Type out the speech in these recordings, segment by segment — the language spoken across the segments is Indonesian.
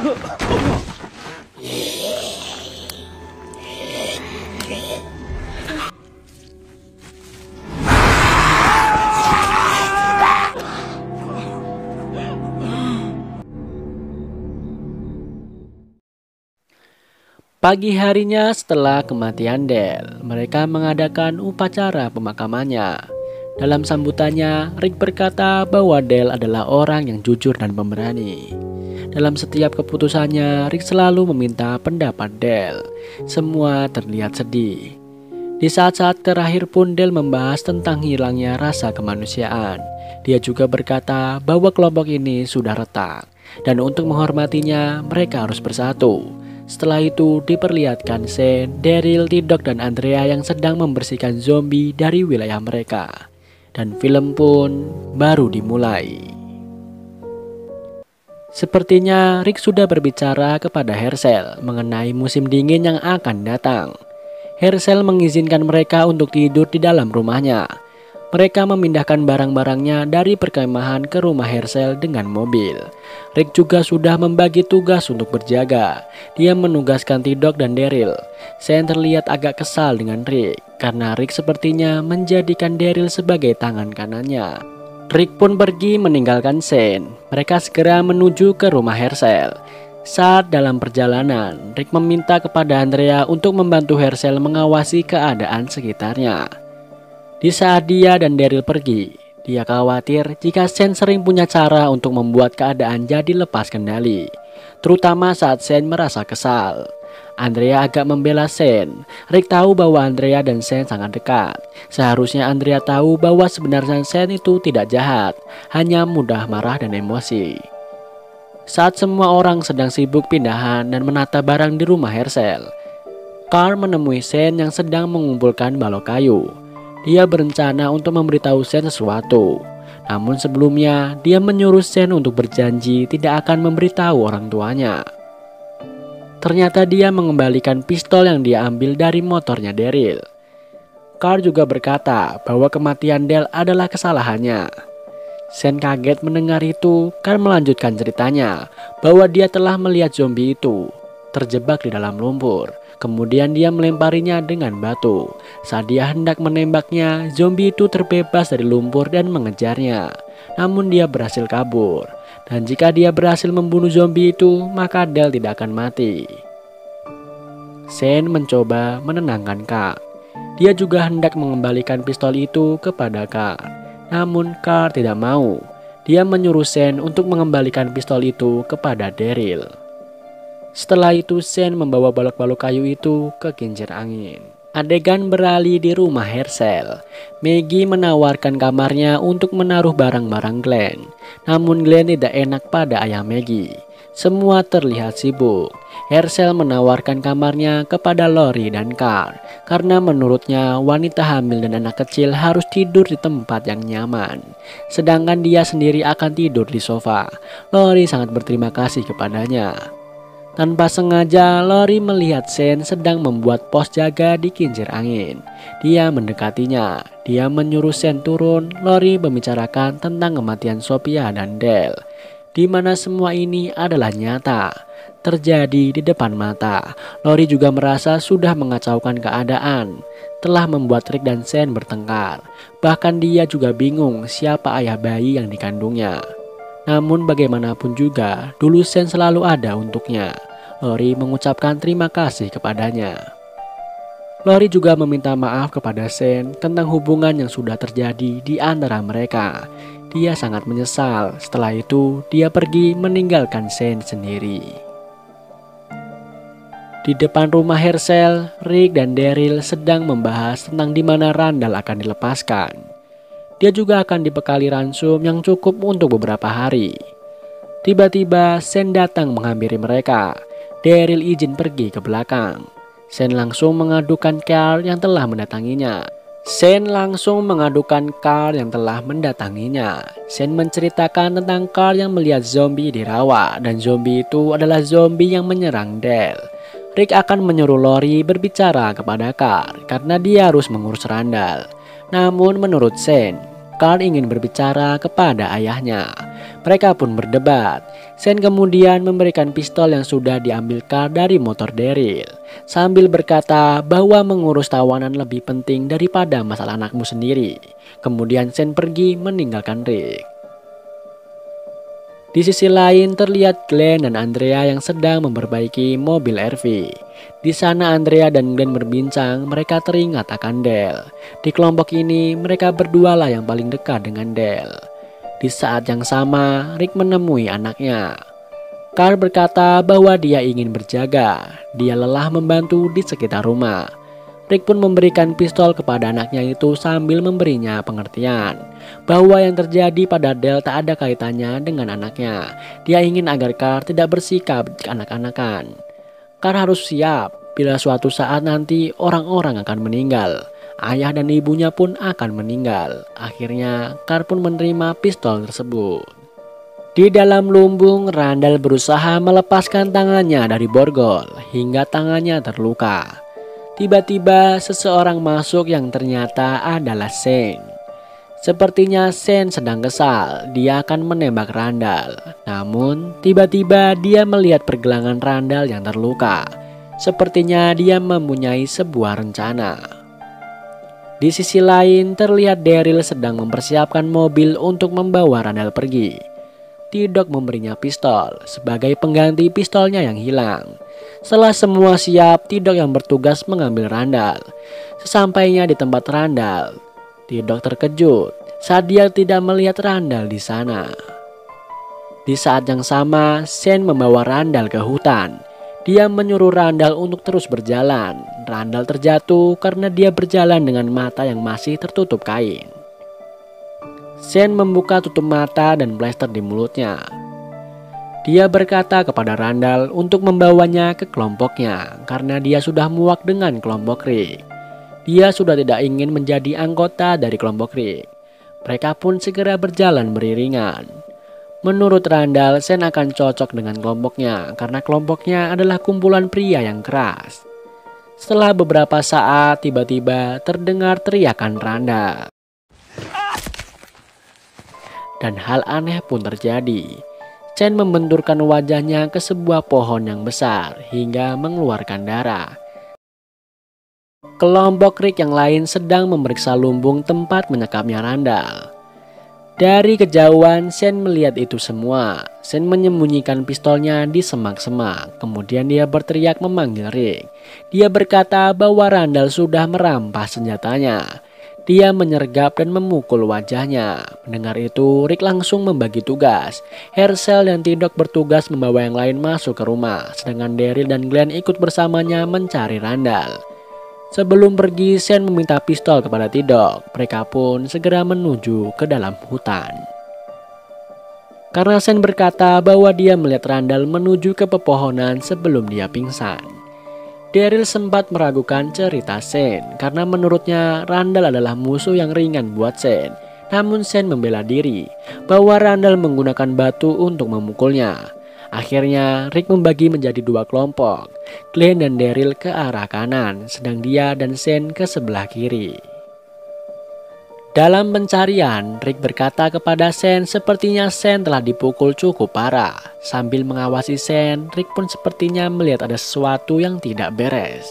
Pagi harinya setelah kematian Del, mereka mengadakan upacara pemakamannya. Dalam sambutannya, Rick berkata bahwa Del adalah orang yang jujur dan pemberani. Dalam setiap keputusannya, Rick selalu meminta pendapat Del. Semua terlihat sedih. Di saat-saat terakhir pun Del membahas tentang hilangnya rasa kemanusiaan. Dia juga berkata bahwa kelompok ini sudah retak, dan untuk menghormatinya, mereka harus bersatu. Setelah itu diperlihatkan scene Daryl, T-Dog, dan Andrea yang sedang membersihkan zombie dari wilayah mereka. Dan film pun baru dimulai. Sepertinya Rick sudah berbicara kepada Hershel mengenai musim dingin yang akan datang. Hershel mengizinkan mereka untuk tidur di dalam rumahnya. Mereka memindahkan barang-barangnya dari perkemahan ke rumah Hershel dengan mobil. Rick juga sudah membagi tugas untuk berjaga. Dia menugaskan T-Dog dan Daryl. Shane terlihat agak kesal dengan Rick karena Rick sepertinya menjadikan Daryl sebagai tangan kanannya. Rick pun pergi meninggalkan Shane. Mereka segera menuju ke rumah Hershel. Saat dalam perjalanan, Rick meminta kepada Andrea untuk membantu Hershel mengawasi keadaan sekitarnya. Di saat dia dan Daryl pergi, dia khawatir jika Shane sering punya cara untuk membuat keadaan jadi lepas kendali, terutama saat Shane merasa kesal. Andrea agak membela Shane. Rick tahu bahwa Andrea dan Shane sangat dekat. Seharusnya Andrea tahu bahwa sebenarnya Shane itu tidak jahat, hanya mudah marah dan emosi. Saat semua orang sedang sibuk pindahan dan menata barang di rumah Hershel, Carl menemui Shane yang sedang mengumpulkan balok kayu. Dia berencana untuk memberitahu Shane sesuatu. Namun sebelumnya, dia menyuruh Shane untuk berjanji tidak akan memberitahu orang tuanya. Ternyata dia mengembalikan pistol yang dia ambil dari motornya Daryl. Carl juga berkata bahwa kematian Del adalah kesalahannya. Shane kaget mendengar itu. Carl melanjutkan ceritanya bahwa dia telah melihat zombie itu terjebak di dalam lumpur. Kemudian dia melemparinya dengan batu. Saat dia hendak menembaknya, zombie itu terbebas dari lumpur dan mengejarnya. Namun dia berhasil kabur. Dan jika dia berhasil membunuh zombie itu, maka Del tidak akan mati. Shane mencoba menenangkan Carl. Dia juga hendak mengembalikan pistol itu kepada Carl. Namun Carl tidak mau. Dia menyuruh Shane untuk mengembalikan pistol itu kepada Daryl. Setelah itu Shane membawa balok-balok kayu itu ke kincir angin. Adegan beralih di rumah Hershel. Maggie menawarkan kamarnya untuk menaruh barang-barang Glenn. Namun Glenn tidak enak pada ayah Maggie. Semua terlihat sibuk. Hershel menawarkan kamarnya kepada Lori dan Carl karena menurutnya wanita hamil dan anak kecil harus tidur di tempat yang nyaman. Sedangkan dia sendiri akan tidur di sofa. Lori sangat berterima kasih kepadanya. Tanpa sengaja, Lori melihat Shane sedang membuat pos jaga di kincir angin. Dia mendekatinya. Dia menyuruh Shane turun. Lori membicarakan tentang kematian Sophia dan Del, di mana semua ini adalah nyata, terjadi di depan mata. Lori juga merasa sudah mengacaukan keadaan, telah membuat Rick dan Shane bertengkar. Bahkan dia juga bingung siapa ayah bayi yang dikandungnya. Namun bagaimanapun juga, dulu Shane selalu ada untuknya. Lori mengucapkan terima kasih kepadanya. Lori juga meminta maaf kepada Shane tentang hubungan yang sudah terjadi di antara mereka. Dia sangat menyesal. Setelah itu, dia pergi meninggalkan Shane sendiri. Di depan rumah Hershel, Rick dan Daryl sedang membahas tentang di mana Randall akan dilepaskan. Dia juga akan dibekali ransum yang cukup untuk beberapa hari. Tiba-tiba Shane datang menghampiri mereka. Daryl izin pergi ke belakang. Shane langsung mengadukan Carl yang telah mendatanginya. Shane menceritakan tentang Carl yang melihat zombie di rawa, dan zombie itu adalah zombie yang menyerang Del. Rick akan menyuruh Lori berbicara kepada Carl karena dia harus mengurus Randall. Namun menurut Shane, Carl ingin berbicara kepada ayahnya. Mereka pun berdebat. Sen kemudian memberikan pistol yang sudah diambil Carl dari motor Daryl, sambil berkata bahwa mengurus tawanan lebih penting daripada masalah anakmu sendiri. Kemudian Sen pergi meninggalkan Rick. Di sisi lain terlihat Glenn dan Andrea yang sedang memperbaiki mobil RV. Di sana Andrea dan Glenn berbincang, mereka teringat akan Dale. Di kelompok ini mereka berdua lah yang paling dekat dengan Dale. Di saat yang sama, Rick menemui anaknya. Carl berkata bahwa dia ingin berjaga. Dia lelah membantu di sekitar rumah. Rick pun memberikan pistol kepada anaknya itu sambil memberinya pengertian bahwa yang terjadi pada Dale tak ada kaitannya dengan anaknya. Dia ingin agar Carl tidak bersikap anak-anakan. Carl harus siap bila suatu saat nanti orang-orang akan meninggal. Ayah dan ibunya pun akan meninggal. Akhirnya Carl pun menerima pistol tersebut. Di dalam lumbung, Randall berusaha melepaskan tangannya dari borgol hingga tangannya terluka. Tiba-tiba seseorang masuk yang ternyata adalah Shane. Sepertinya Shane sedang kesal, dia akan menembak Randall. Namun tiba-tiba dia melihat pergelangan Randall yang terluka. Sepertinya dia mempunyai sebuah rencana. Di sisi lain terlihat Daryl sedang mempersiapkan mobil untuk membawa Randall pergi. T-Dog memberinya pistol sebagai pengganti pistolnya yang hilang. Setelah semua siap, T-Dog yang bertugas mengambil Randall. Sesampainya di tempat Randall, T-Dog terkejut saat dia tidak melihat Randall di sana. Di saat yang sama, Shane membawa Randall ke hutan. Dia menyuruh Randall untuk terus berjalan. Randall terjatuh karena dia berjalan dengan mata yang masih tertutup kain. Shane membuka tutup mata dan plester di mulutnya. Dia berkata kepada Randall untuk membawanya ke kelompoknya karena dia sudah muak dengan kelompok Rick. Dia sudah tidak ingin menjadi anggota dari kelompok Rick. Mereka pun segera berjalan beriringan. Menurut Randall, Shane akan cocok dengan kelompoknya karena kelompoknya adalah kumpulan pria yang keras. Setelah beberapa saat, tiba-tiba terdengar teriakan Randall. Dan hal aneh pun terjadi. Shane membenturkan wajahnya ke sebuah pohon yang besar hingga mengeluarkan darah. Kelompok Rick yang lain sedang memeriksa lumbung tempat menyekamnya Randall. Dari kejauhan, Shane melihat itu semua. Shane menyembunyikan pistolnya di semak-semak. Kemudian dia berteriak memanggil Rick. Dia berkata bahwa Randall sudah merampas senjatanya. Dia menyergap dan memukul wajahnya. Mendengar itu, Rick langsung membagi tugas. Hershel dan T-Dog bertugas membawa yang lain masuk ke rumah. Sedangkan Daryl dan Glenn ikut bersamanya mencari Randall. Sebelum pergi, Shane meminta pistol kepada T-Dog. Mereka pun segera menuju ke dalam hutan. Karena Shane berkata bahwa dia melihat Randall menuju ke pepohonan sebelum dia pingsan. Daryl sempat meragukan cerita Shane karena menurutnya Randall adalah musuh yang ringan buat Shane. Namun Shane membela diri bahwa Randall menggunakan batu untuk memukulnya. Akhirnya Rick membagi menjadi dua kelompok. Glenn dan Daryl ke arah kanan, sedang dia dan Shane ke sebelah kiri. Dalam pencarian, Rick berkata kepada Shane sepertinya Shane telah dipukul cukup parah. Sambil mengawasi Shane, Rick pun sepertinya melihat ada sesuatu yang tidak beres.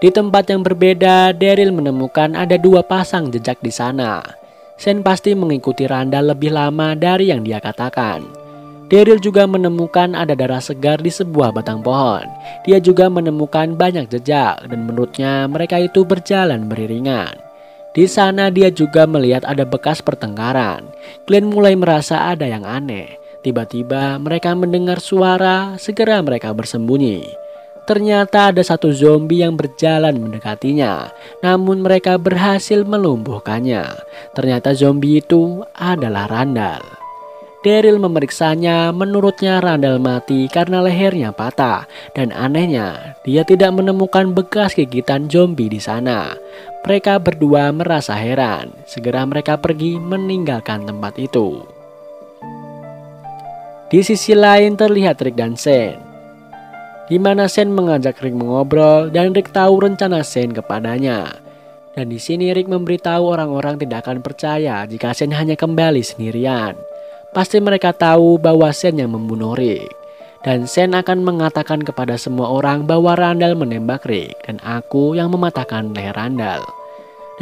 Di tempat yang berbeda, Daryl menemukan ada dua pasang jejak di sana. Shane pasti mengikuti Randall lebih lama dari yang dia katakan. Daryl juga menemukan ada darah segar di sebuah batang pohon. Dia juga menemukan banyak jejak dan menurutnya mereka itu berjalan beriringan. Di sana dia juga melihat ada bekas pertengkaran. Glenn mulai merasa ada yang aneh. Tiba-tiba mereka mendengar suara, segera mereka bersembunyi. Ternyata ada satu zombie yang berjalan mendekatinya. Namun mereka berhasil melumpuhkannya. Ternyata zombie itu adalah Randall. Daryl memeriksanya, menurutnya Randall mati karena lehernya patah. Dan anehnya, dia tidak menemukan bekas gigitan zombie di sana. Mereka berdua merasa heran. Segera mereka pergi meninggalkan tempat itu. Di sisi lain terlihat Rick dan Shane. Di mana Shane mengajak Rick mengobrol dan Rick tahu rencana Shane kepadanya. Dan di sini Rick memberitahu orang-orang tidak akan percaya jika Shane hanya kembali sendirian. Pasti mereka tahu bahwa Sen yang membunuh Rick. Dan Sen akan mengatakan kepada semua orang bahwa Randall menembak Rick dan aku yang mematahkan leher Randall.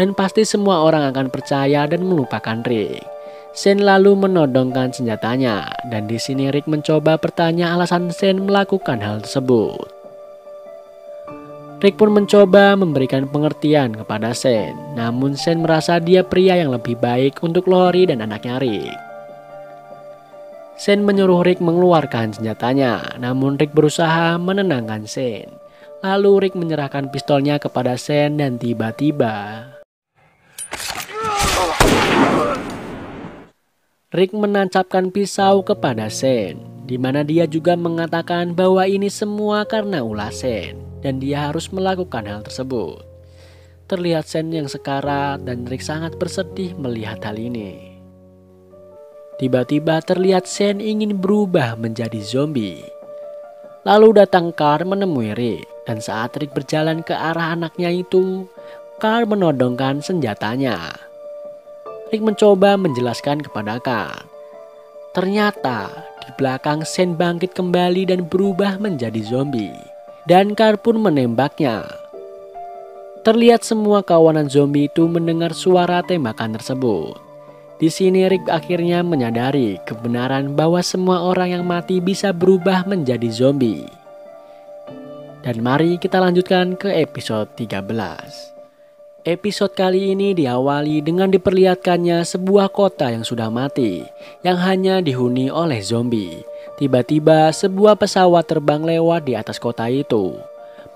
Dan pasti semua orang akan percaya dan melupakan Rick. Sen lalu menodongkan senjatanya dan di sini Rick mencoba bertanya alasan Sen melakukan hal tersebut. Rick pun mencoba memberikan pengertian kepada Sen, namun Sen merasa dia pria yang lebih baik untuk Lori dan anaknya Rick. Sen menyuruh Rick mengeluarkan senjatanya, namun Rick berusaha menenangkan Sen. Lalu Rick menyerahkan pistolnya kepada Sen dan tiba-tiba Rick menancapkan pisau kepada Sen, di mana dia juga mengatakan bahwa ini semua karena ulah Sen dan dia harus melakukan hal tersebut. Terlihat Sen yang sekarat dan Rick sangat bersedih melihat hal ini. Tiba-tiba terlihat Sen ingin berubah menjadi zombie. Lalu datang Carl menemui Rick dan saat Rick berjalan ke arah anaknya itu, Carl menodongkan senjatanya. Rick mencoba menjelaskan kepada Carl. Ternyata di belakang Sen bangkit kembali dan berubah menjadi zombie. Dan Carl pun menembaknya. Terlihat semua kawanan zombie itu mendengar suara tembakan tersebut. Di sini Rick akhirnya menyadari kebenaran bahwa semua orang yang mati bisa berubah menjadi zombie. Dan mari kita lanjutkan ke episode 13. Episode kali ini diawali dengan diperlihatkannya sebuah kota yang sudah mati, yang hanya dihuni oleh zombie. Tiba-tiba sebuah pesawat terbang lewat di atas kota itu.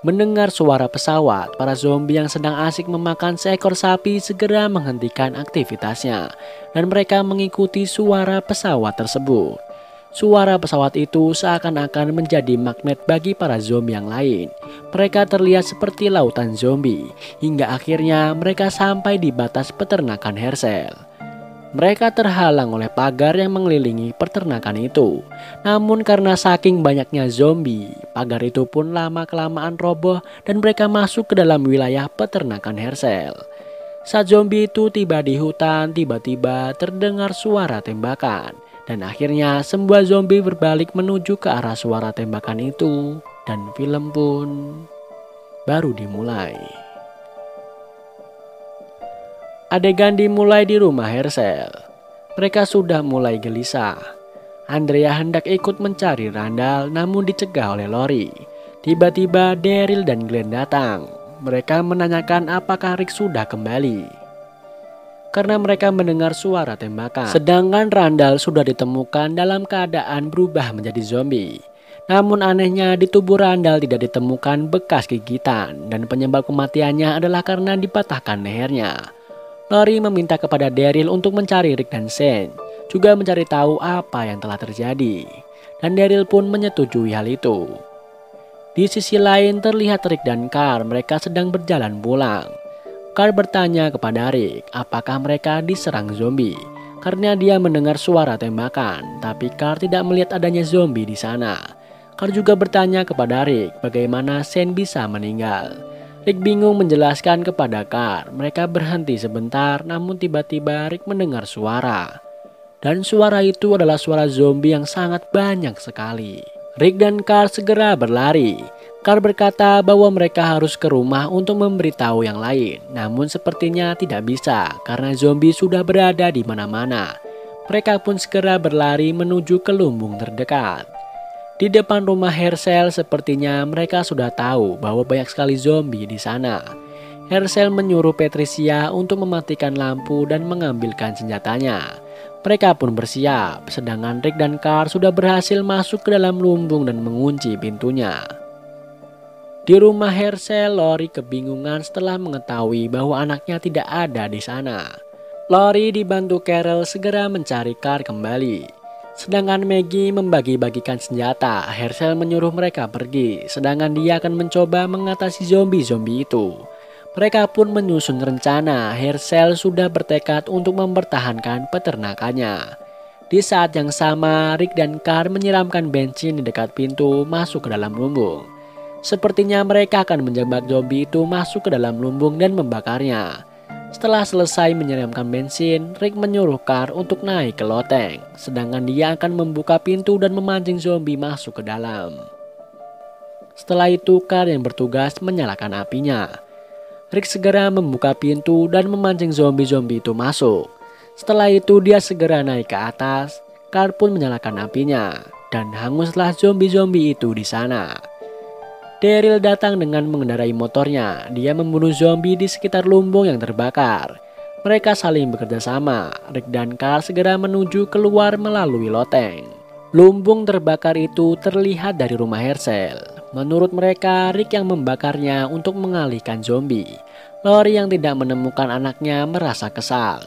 Mendengar suara pesawat, para zombie yang sedang asik memakan seekor sapi segera menghentikan aktivitasnya dan mereka mengikuti suara pesawat tersebut. Suara pesawat itu seakan-akan menjadi magnet bagi para zombie yang lain. Mereka terlihat seperti lautan zombie hingga akhirnya mereka sampai di batas peternakan Hershel. Mereka terhalang oleh pagar yang mengelilingi peternakan itu. Namun karena saking banyaknya zombie, pagar itu pun lama-kelamaan roboh dan mereka masuk ke dalam wilayah peternakan Hershel. Saat zombie itu tiba di hutan, tiba-tiba terdengar suara tembakan. Dan akhirnya semua zombie berbalik menuju ke arah suara tembakan itu. Dan film pun baru dimulai. Adegan dimulai di rumah Hershel. Mereka sudah mulai gelisah. Andrea hendak ikut mencari Randall namun dicegah oleh Lori. Tiba-tiba Daryl dan Glenn datang. Mereka menanyakan apakah Rick sudah kembali. Karena mereka mendengar suara tembakan. Sedangkan Randall sudah ditemukan dalam keadaan berubah menjadi zombie. Namun anehnya di tubuh Randall tidak ditemukan bekas gigitan. Dan penyebab kematiannya adalah karena dipatahkan lehernya. Lori meminta kepada Daryl untuk mencari Rick dan Sen, juga mencari tahu apa yang telah terjadi. Dan Daryl pun menyetujui hal itu. Di sisi lain terlihat Rick dan Carl mereka sedang berjalan pulang. Carl bertanya kepada Rick apakah mereka diserang zombie, karena dia mendengar suara tembakan, tapi Carl tidak melihat adanya zombie di sana. Carl juga bertanya kepada Rick bagaimana Sen bisa meninggal. Rick bingung menjelaskan kepada Carl. Mereka berhenti sebentar namun tiba-tiba Rick mendengar suara. Dan suara itu adalah suara zombie yang sangat banyak sekali. Rick dan Carl segera berlari. Carl berkata bahwa mereka harus ke rumah untuk memberitahu yang lain. Namun sepertinya tidak bisa karena zombie sudah berada di mana-mana. Mereka pun segera berlari menuju ke lumbung terdekat. Di depan rumah Hershel sepertinya mereka sudah tahu bahwa banyak sekali zombie di sana. Hershel menyuruh Patricia untuk mematikan lampu dan mengambilkan senjatanya. Mereka pun bersiap, sedangkan Rick dan Carl sudah berhasil masuk ke dalam lumbung dan mengunci pintunya. Di rumah Hershel, Lori kebingungan setelah mengetahui bahwa anaknya tidak ada di sana. Lori dibantu Carol segera mencari Carl kembali. Sedangkan Maggie membagi-bagikan senjata. Hershel menyuruh mereka pergi, sedangkan dia akan mencoba mengatasi zombie-zombie itu. Mereka pun menyusun rencana. Hershel sudah bertekad untuk mempertahankan peternakannya. Di saat yang sama, Rick dan Carl menyiramkan bensin di dekat pintu masuk ke dalam lumbung. Sepertinya mereka akan menjebak zombie itu masuk ke dalam lumbung dan membakarnya. Setelah selesai menyiramkan bensin, Rick menyuruh Carl untuk naik ke loteng, sedangkan dia akan membuka pintu dan memancing zombie masuk ke dalam. Setelah itu, Carl yang bertugas menyalakan apinya. Rick segera membuka pintu dan memancing zombie-zombie itu masuk. Setelah itu, dia segera naik ke atas. Carl pun menyalakan apinya, dan hanguslah zombie-zombie itu di sana. Daryl datang dengan mengendarai motornya. Dia membunuh zombie di sekitar lumbung yang terbakar. Mereka saling bekerja sama. Rick dan Carl segera menuju keluar melalui loteng. Lumbung terbakar itu terlihat dari rumah Hershel. Menurut mereka, Rick yang membakarnya untuk mengalihkan zombie. Lori yang tidak menemukan anaknya merasa kesal.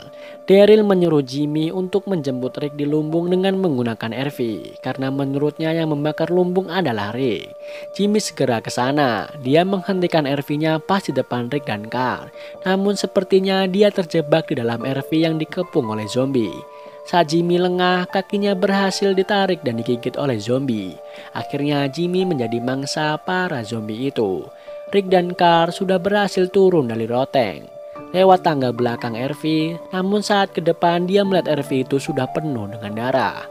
Daryl menyuruh Jimmy untuk menjemput Rick di lumbung dengan menggunakan RV, karena menurutnya yang membakar lumbung adalah Rick. Jimmy segera ke sana. Dia menghentikan RV-nya pas di depan Rick dan Carl. Namun sepertinya dia terjebak di dalam RV yang dikepung oleh zombie. Saat Jimmy lengah, kakinya berhasil ditarik dan digigit oleh zombie. Akhirnya Jimmy menjadi mangsa para zombie itu. Rick dan Carl sudah berhasil turun dari loteng lewat tangga belakang RV, namun saat ke depan dia melihat RV itu sudah penuh dengan darah.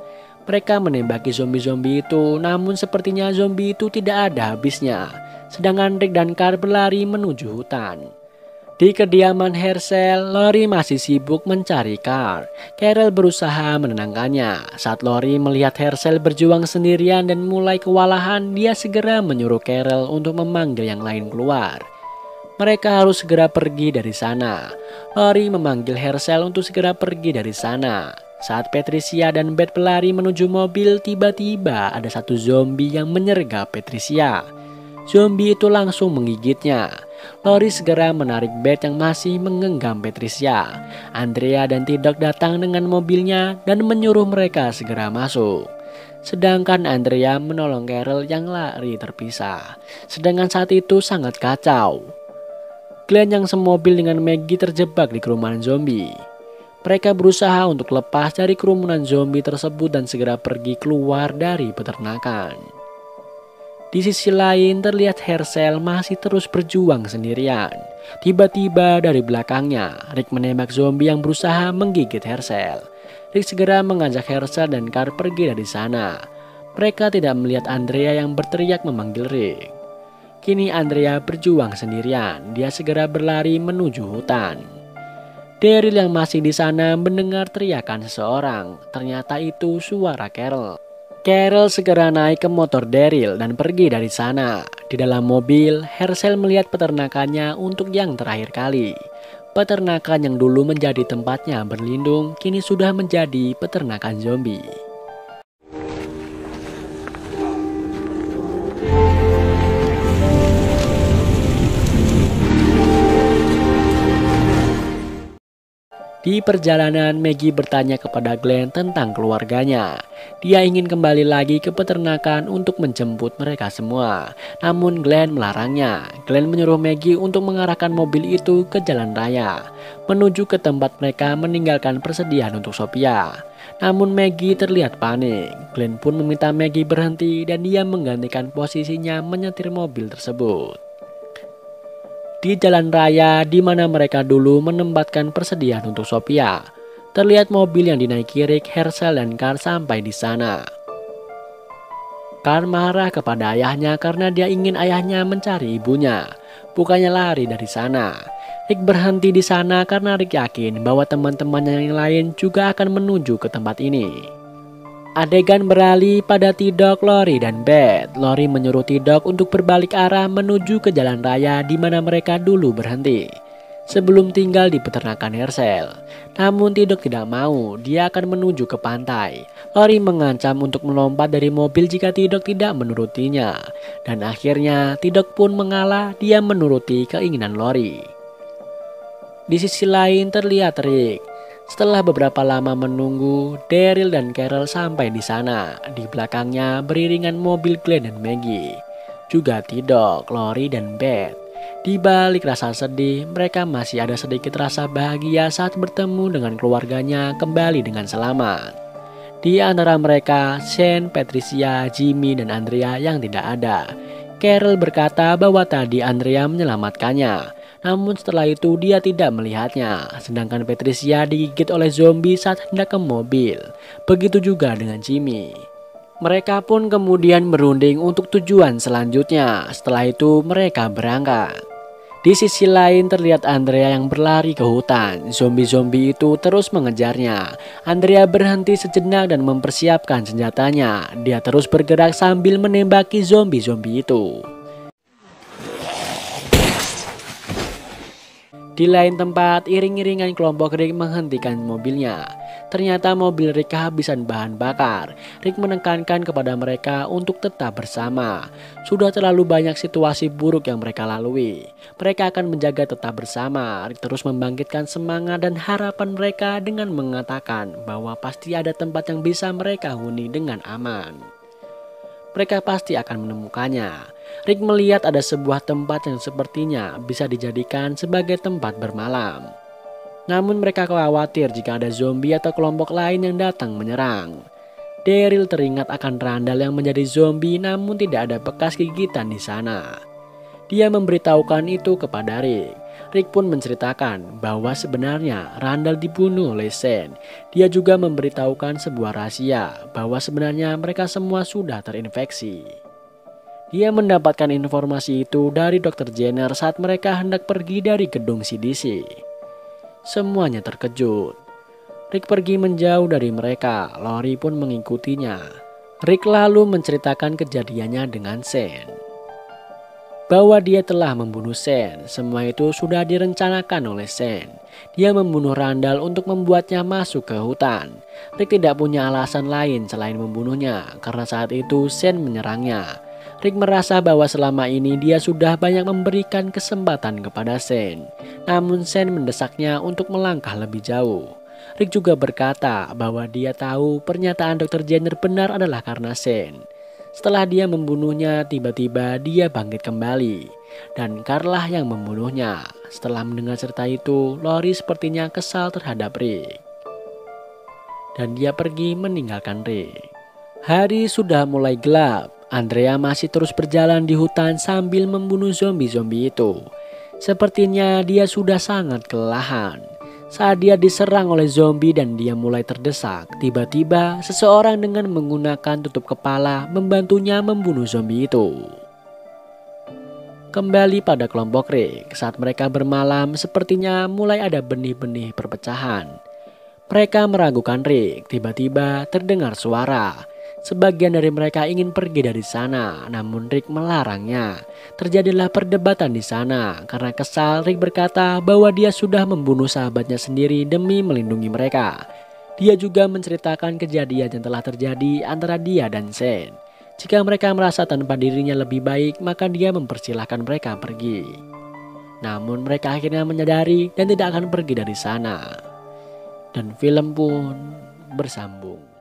Mereka menembaki zombie-zombie itu, namun sepertinya zombie itu tidak ada habisnya. Sedangkan Rick dan Carl berlari menuju hutan. Di kediaman Hershel, Lori masih sibuk mencari Carl. Carol berusaha menenangkannya. Saat Lori melihat Hershel berjuang sendirian dan mulai kewalahan, dia segera menyuruh Carol untuk memanggil yang lain keluar. Mereka harus segera pergi dari sana. Lori memanggil Hershel untuk segera pergi dari sana. Saat Patricia dan Beth berlari menuju mobil, tiba-tiba ada satu zombie yang menyergap Patricia. Zombie itu langsung menggigitnya. Lori segera menarik Beth yang masih menggenggam Patricia. Andrea dan Tidok datang dengan mobilnya dan menyuruh mereka segera masuk. Sedangkan Andrea menolong Carol yang lari terpisah. Sedangkan saat itu sangat kacau. Glenn yang semobil dengan Maggie terjebak di kerumunan zombie. Mereka berusaha untuk lepas dari kerumunan zombie tersebut dan segera pergi keluar dari peternakan. Di sisi lain terlihat Hershel masih terus berjuang sendirian. Tiba-tiba dari belakangnya, Rick menembak zombie yang berusaha menggigit Hershel. Rick segera mengajak Hershel dan Carl pergi dari sana. Mereka tidak melihat Andrea yang berteriak memanggil Rick. Kini Andrea berjuang sendirian. Dia segera berlari menuju hutan. Daryl yang masih di sana mendengar teriakan seseorang. Ternyata itu suara Carol. Carol segera naik ke motor Daryl dan pergi dari sana. Di dalam mobil, Hershel melihat peternakannya untuk yang terakhir kali. Peternakan yang dulu menjadi tempatnya berlindung, kini sudah menjadi peternakan zombie. Di perjalanan, Maggie bertanya kepada Glenn tentang keluarganya. Dia ingin kembali lagi ke peternakan untuk menjemput mereka semua. Namun Glenn melarangnya. Glenn menyuruh Maggie untuk mengarahkan mobil itu ke jalan raya, menuju ke tempat mereka meninggalkan persediaan untuk Sophia. Namun Maggie terlihat panik. Glenn pun meminta Maggie berhenti dan dia menggantikan posisinya menyetir mobil tersebut. Di jalan raya di mana mereka dulu menempatkan persediaan untuk Sophia, terlihat mobil yang dinaiki Rick, Hershel, dan Carl sampai di sana. Carl marah kepada ayahnya karena dia ingin ayahnya mencari ibunya, bukannya lari dari sana. Rick berhenti di sana karena Rick yakin bahwa teman-temannya yang lain juga akan menuju ke tempat ini. Adegan beralih pada Tidok, Lori, dan Beth. Lori menyuruh Tidok untuk berbalik arah menuju ke jalan raya di mana mereka dulu berhenti sebelum tinggal di peternakan Hershel. Namun Tidok tidak mau, dia akan menuju ke pantai. Lori mengancam untuk melompat dari mobil jika Tidok tidak menurutinya. Dan akhirnya Tidok pun mengalah, dia menuruti keinginan Lori. Di sisi lain terlihat Rick. Setelah beberapa lama menunggu, Daryl dan Carol sampai di sana. Di belakangnya beriringan mobil Glenn dan Maggie. Juga Tidok, Lori, dan Beth. Di balik rasa sedih, mereka masih ada sedikit rasa bahagia saat bertemu dengan keluarganya kembali dengan selamat. Di antara mereka, Shane, Patricia, Jimmy, dan Andrea yang tidak ada. Carol berkata bahwa tadi Andrea menyelamatkannya. Namun setelah itu dia tidak melihatnya. Sedangkan Patricia digigit oleh zombie saat hendak ke mobil. Begitu juga dengan Jimmy. Mereka pun kemudian berunding untuk tujuan selanjutnya. Setelah itu mereka berangkat. Di sisi lain terlihat Andrea yang berlari ke hutan. Zombie-zombie itu terus mengejarnya. Andrea berhenti sejenak dan mempersiapkan senjatanya. Dia terus bergerak sambil menembaki zombie-zombie itu. Di lain tempat, iring-iringan kelompok Rick menghentikan mobilnya. Ternyata mobil Rick kehabisan bahan bakar. Rick menekankan kepada mereka untuk tetap bersama. Sudah terlalu banyak situasi buruk yang mereka lalui. Mereka akan menjaga tetap bersama. Rick terus membangkitkan semangat dan harapan mereka dengan mengatakan bahwa pasti ada tempat yang bisa mereka huni dengan aman. Mereka pasti akan menemukannya. Rick melihat ada sebuah tempat yang sepertinya bisa dijadikan sebagai tempat bermalam. Namun mereka khawatir jika ada zombie atau kelompok lain yang datang menyerang. Daryl teringat akan Randall yang menjadi zombie namun tidak ada bekas gigitan di sana. Dia memberitahukan itu kepada Rick. Rick pun menceritakan bahwa sebenarnya Randall dibunuh oleh Shane. Dia juga memberitahukan sebuah rahasia bahwa sebenarnya mereka semua sudah terinfeksi. Dia mendapatkan informasi itu dari Dr. Jenner saat mereka hendak pergi dari gedung CDC. Semuanya terkejut. Rick pergi menjauh dari mereka. Lori pun mengikutinya. Rick lalu menceritakan kejadiannya dengan Shane. Bahwa dia telah membunuh Shane. Semua itu sudah direncanakan oleh Shane. Dia membunuh Randall untuk membuatnya masuk ke hutan. Rick tidak punya alasan lain selain membunuhnya karena saat itu Shane menyerangnya. Rick merasa bahwa selama ini dia sudah banyak memberikan kesempatan kepada Shane. Namun Shane mendesaknya untuk melangkah lebih jauh. Rick juga berkata bahwa dia tahu pernyataan Dr. Jenner benar adalah karena Shane. Setelah dia membunuhnya, tiba-tiba dia bangkit kembali. Dan Carla yang membunuhnya. Setelah mendengar cerita itu, Lori sepertinya kesal terhadap Rick. Dan dia pergi meninggalkan Rick. Hari sudah mulai gelap. Andrea masih terus berjalan di hutan sambil membunuh zombie-zombie itu. Sepertinya dia sudah sangat kelelahan. Saat dia diserang oleh zombie dan dia mulai terdesak, tiba-tiba seseorang dengan menggunakan tutup kepala membantunya membunuh zombie itu. Kembali pada kelompok Rick, saat mereka bermalam sepertinya mulai ada benih-benih perpecahan. Mereka meragukan Rick, tiba-tiba terdengar suara. Sebagian dari mereka ingin pergi dari sana, namun Rick melarangnya. Terjadilah perdebatan di sana. Karena kesal, Rick berkata bahwa dia sudah membunuh sahabatnya sendiri demi melindungi mereka. Dia juga menceritakan kejadian yang telah terjadi antara dia dan Shane. Jika mereka merasa tanpa dirinya lebih baik, maka dia mempersilahkan mereka pergi. Namun mereka akhirnya menyadari dan tidak akan pergi dari sana. Dan film pun bersambung.